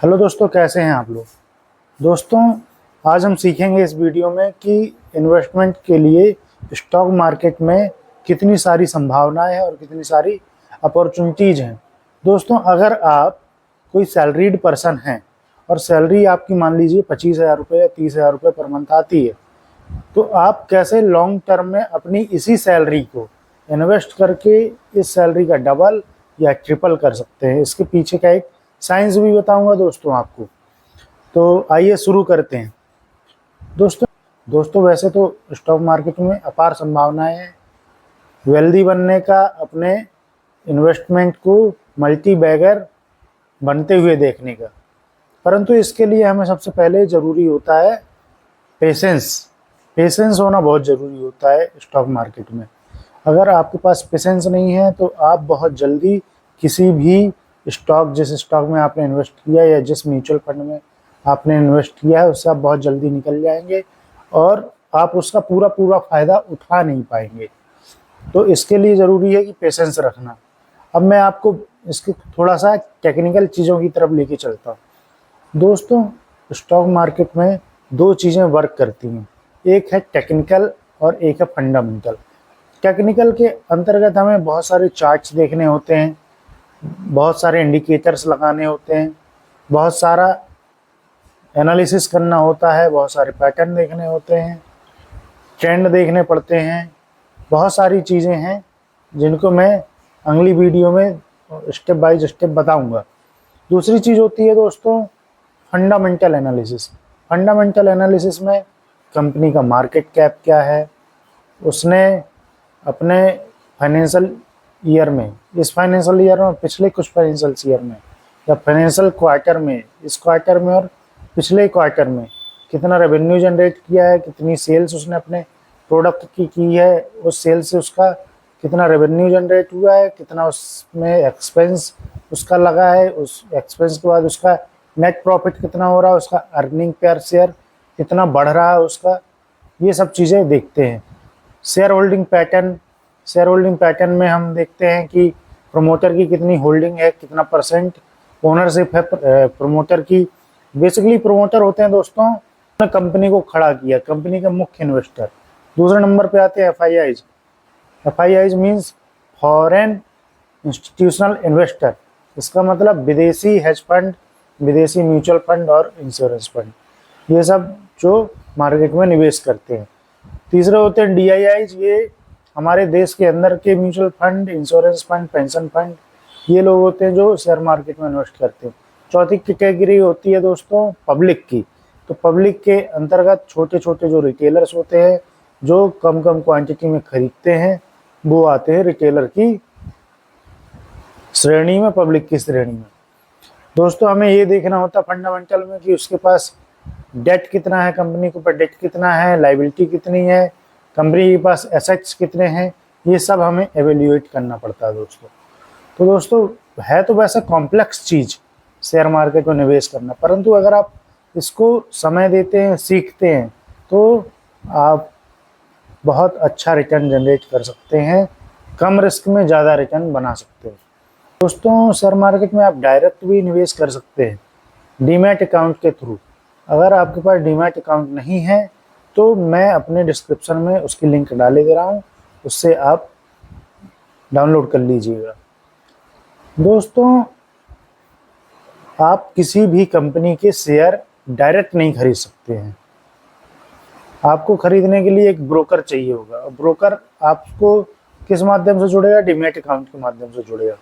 Hello दोस्तों, कैसे हैं आप लोग। दोस्तों, आज हम सीखेंगे इस वीडियो में कि इन्वेस्टमेंट के लिए स्टॉक मार्केट में कितनी सारी संभावनाएं हैं और कितनी सारी अपॉर्चुनिटीज़ हैं। दोस्तों, अगर आप कोई सैलरीड पर्सन हैं और सैलरी आपकी मान लीजिए 25,000 रुपये या 30,000 रुपये पर मंथ आती है, तो आप कैसे लॉन्ग टर्म में अपनी इसी सैलरी को इन्वेस्ट करके इस सैलरी का डबल या ट्रिपल कर सकते हैं। इसके पीछे का एक साइंस भी बताऊंगा दोस्तों आपको। तो आइए शुरू करते हैं। दोस्तों वैसे तो स्टॉक मार्केट में अपार संभावनाएं हैं वेल्दी बनने का, अपने इन्वेस्टमेंट को मल्टी बैगर बनते हुए देखने का। परंतु इसके लिए हमें सबसे पहले ज़रूरी होता है पेशेंस होना बहुत ज़रूरी होता है स्टॉक मार्केट में। अगर आपके पास पेशेंस नहीं है तो आप बहुत जल्दी किसी भी स्टॉक, जिस स्टॉक में आपने इन्वेस्ट किया या जिस म्यूचुअल फंड में आपने इन्वेस्ट किया है, उससे आप बहुत जल्दी निकल जाएंगे और आप उसका पूरा फ़ायदा उठा नहीं पाएंगे। तो इसके लिए ज़रूरी है कि पेशेंस रखना। अब मैं आपको इसके थोड़ा सा टेक्निकल चीज़ों की तरफ लेके चलता हूँ। दोस्तों, स्टॉक मार्केट में दो चीज़ें वर्क करती हैं, एक है टेक्निकल और एक है फंडामेंटल। टेक्निकल के अंतर्गत हमें बहुत सारे चार्ट्स देखने होते हैं, बहुत सारे इंडिकेटर्स लगाने होते हैं, बहुत सारा एनालिसिस करना होता है, बहुत सारे पैटर्न देखने होते हैं, ट्रेंड देखने पड़ते हैं, बहुत सारी चीज़ें हैं जिनको मैं अगली वीडियो में स्टेप बाय स्टेप बताऊंगा। दूसरी चीज़ होती है दोस्तों फंडामेंटल एनालिसिस। फंडामेंटल एनालिसिस में कंपनी का मार्केट कैप क्या है, उसने अपने फाइनेंशियल ईयर में, इस फाइनेंशियल ईयर में, पिछले कुछ फाइनेंशियल ईयर में या फाइनेंशियल क्वार्टर में, इस क्वार्टर में और पिछले क्वार्टर में कितना रेवेन्यू जनरेट किया है, कितनी सेल्स उसने अपने प्रोडक्ट की है, उस सेल्स से उसका कितना रेवेन्यू जनरेट हुआ है, कितना उसमें एक्सपेंस उसका लगा है, उस एक्सपेंस के बाद उसका नेट प्रॉफिट कितना हो रहा है, उसका अर्निंग पर शेयर कितना बढ़ रहा है उसका, ये सब चीज़ें देखते हैं। शेयर होल्डिंग पैटर्न में हम देखते हैं कि प्रमोटर की कितनी होल्डिंग है, कितना परसेंट ओनरशिप है प्रमोटर की। बेसिकली प्रमोटर होते हैं दोस्तों, कंपनी को खड़ा किया, कंपनी के मुख्य इन्वेस्टर। दूसरे नंबर पे आते हैं FIIs means foreign institutional investor. इसका मतलब विदेशी हेज फंड, विदेशी म्यूचुअल फंड और इंश्योरेंस फंड, ये सब जो मार्केट में निवेश करते हैं। तीसरे होते हैं डीआईआईज, ये हमारे देश के अंदर के mutual fund, insurance fund, pension fund, ये लोग होते हैं जो शेयर मार्केट में इन्वेस्ट करते हैं। चौथी कैटेगरी होती है दोस्तों पब्लिक की। तो पब्लिक के अंतर्गत छोटे छोटे जो रिटेलर्स होते हैं, जो कम क्वांटिटी में खरीदते हैं, वो आते हैं रिटेलर की श्रेणी में, पब्लिक की श्रेणी में। दोस्तों, हमें ये देखना होता है फंडामेंटल में कि उसके पास डेट कितना है, कंपनी के ऊपर डेट कितना है, लाइबिलिटी कितनी है, कंपनी के पास एसेट्स कितने हैं, ये सब हमें एवेल्यूएट करना पड़ता है दोस्तों। तो दोस्तों, है तो वैसे कॉम्प्लेक्स चीज़ शेयर मार्केट में निवेश करना, परंतु अगर आप इसको समय देते हैं, सीखते हैं, तो आप बहुत अच्छा रिटर्न जनरेट कर सकते हैं, कम रिस्क में ज़्यादा रिटर्न बना सकते हैं। दोस्तों, शेयर मार्केट में आप डायरेक्ट भी निवेश कर सकते हैं डीमैट अकाउंट के थ्रू। अगर आपके पास डीमैट अकाउंट नहीं है तो मैं अपने डिस्क्रिप्शन में उसकी लिंक डाले दे रहा हूँ, उससे आप डाउनलोड कर लीजिएगा। दोस्तों, आप किसी भी कंपनी के शेयर डायरेक्ट नहीं खरीद सकते हैं। आपको खरीदने के लिए एक ब्रोकर चाहिए होगा। ब्रोकर आपको किस माध्यम से जुड़ेगा? डीमैट अकाउंट के माध्यम से जुड़ेगा।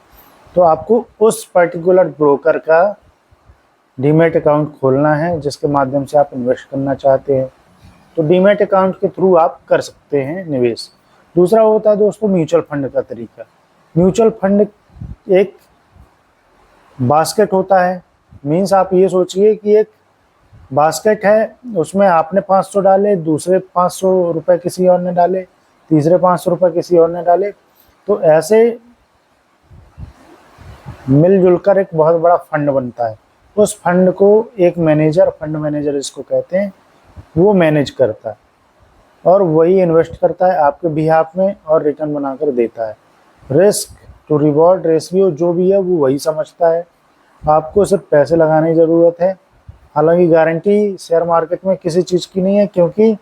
तो आपको उस पर्टिकुलर ब्रोकर का डीमैट अकाउंट खोलना है जिसके माध्यम से आप इन्वेस्ट करना चाहते हैं। तो डीमैट अकाउंट के थ्रू आप कर सकते हैं निवेश। दूसरा होता है दोस्तों म्यूचुअल फंड का तरीका। म्यूचुअल फंड एक बास्केट होता है, मीन्स आप ये सोचिए कि एक बास्केट है, उसमें आपने 500 डाले, दूसरे 500 रुपये किसी और ने डाले, तीसरे 500 रुपये किसी और ने डाले। तो ऐसे मिलजुल कर एक बहुत बड़ा फंड बनता है। उस फंड को एक मैनेजर, फंड मैनेजर इसको कहते हैं, वो मैनेज करता है और वही इन्वेस्ट करता है आपके बिहाफ में और रिटर्न बनाकर देता है। रिस्क टू रिवॉर्ड रेशियो जो भी है वो वही समझता है। आपको सिर्फ पैसे लगाने की ज़रूरत है। हालांकि गारंटी शेयर मार्केट में किसी चीज़ की नहीं है, क्योंकि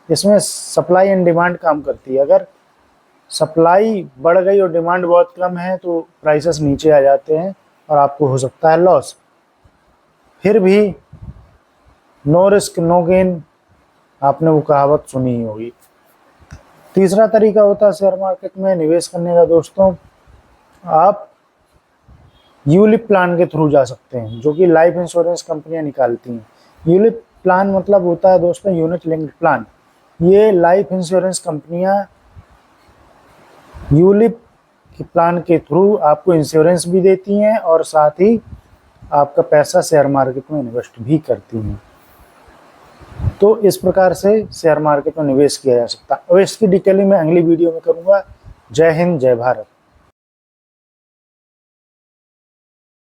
इसमें सप्लाई एंड डिमांड काम करती है। अगर सप्लाई बढ़ गई और डिमांड बहुत कम है तो प्राइसेस नीचे आ जाते हैं और आपको हो सकता है लॉस। फिर भी नो रिस्क नो गेन, आपने वो कहावत सुनी ही होगी। तीसरा तरीका होता है शेयर मार्केट में निवेश करने का दोस्तों, आप यूलिप प्लान के थ्रू जा सकते हैं, जो कि लाइफ इंश्योरेंस कंपनियां निकालती हैं। यूलिप प्लान मतलब होता है दोस्तों यूनिट लिंक्ड प्लान। ये लाइफ इंश्योरेंस कंपनियां यूलिप के प्लान के थ्रू आपको इंश्योरेंस भी देती हैं और साथ ही आपका पैसा शेयर मार्केट में इन्वेस्ट भी करती हैं। तो इस प्रकार से शेयर मार्केट में निवेश किया जा सकता है। और इसकी डिटेलिंग मैं अगली वीडियो में करूँगा। जय हिंद, जय भारत।